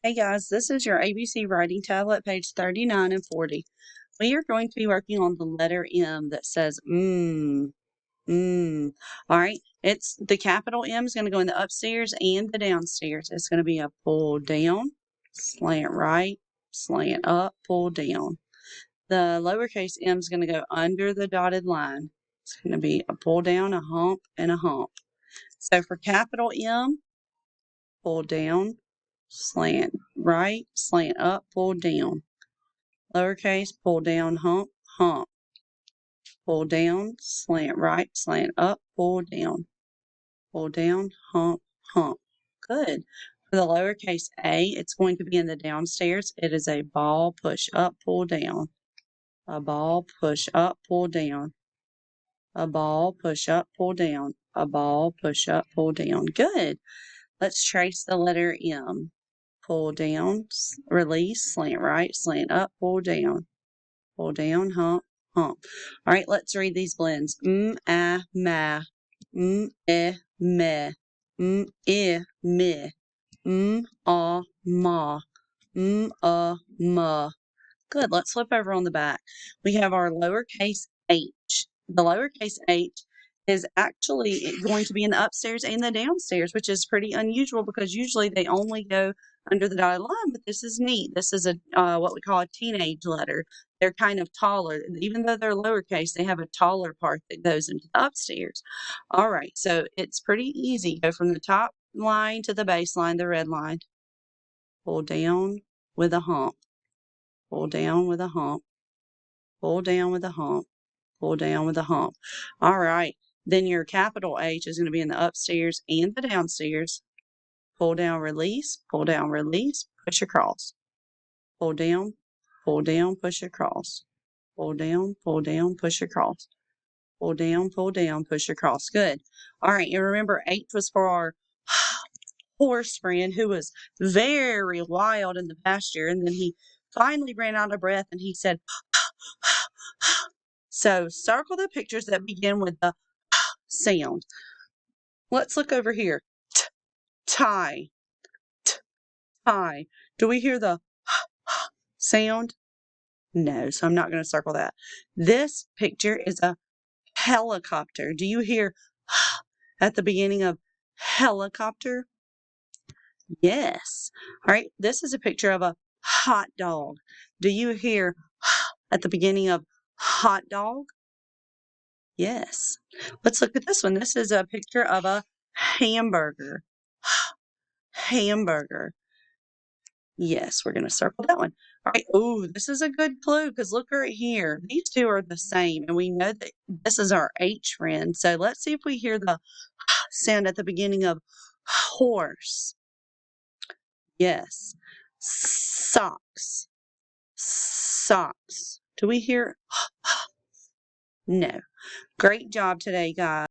Hey guys, this is your ABC Writing Tablet, page 39 and 40. We are going to be working on the letter M that says mmm. All right, it's the capital M is going to go in the upstairs and the downstairs. It's going to be a pull down, slant right, slant up, pull down. The lowercase m is going to go under the dotted line. It's going to be a pull down, a hump, and a hump. So for capital M, pull down, slant right, slant up, pull down. Lowercase, pull down, hump, hump. Pull down, slant right, slant up, pull down. Pull down, hump, hump. Good. For the lowercase a, it's going to be in the downstairs. It is a ball, push up, pull down. A ball, push up, pull down. A ball, push up, pull down. A ball, push up, pull down. Good. Let's trace the letter M. Pull down, release, slant right, slant up, pull down, hump, hump. All right, let's read these blends. Ma, ma, me, me, ma, ma. Good, let's flip over on the back. We have our lowercase h. The lowercase h is actually going to be in the upstairs and the downstairs, which is pretty unusual because usually they only go under the dotted line, but this is neat. This is a what we call a teenage letter. They're kind of taller. Even though they're lowercase, they have a taller part that goes into the upstairs. All right, so it's pretty easy. Go from the top line to the baseline, the red line. Pull down with a hump. Pull down with a hump. Pull down with a hump. Pull down with a hump. All right. Then your capital H is going to be in the upstairs and the downstairs. Pull down, release, push across. Pull down, push across. Pull down, push across. Pull down, push across. Good. All right. And remember, H was for our horse friend who was very wild in the pasture. And then he finally ran out of breath and he said, so circle the pictures that begin with the sound. Let's look over here. Tie. Tie. Do we hear the sound? No, so I'm not going to circle that. This picture is a helicopter. Do you hear at the beginning of helicopter? Yes. All right, this is a picture of a hot dog. Do you hear at the beginning of hot dog? Yes. Let's look at this one. This is a picture of a hamburger. Hamburger. Yes, we're going to circle that one. All right. Oh, this is a good clue because look right here. These two are the same, and we know that this is our H friend. So let's see if we hear the sound at the beginning of horse. Yes. Socks. Socks. Do we hear? No. Great job today, guys.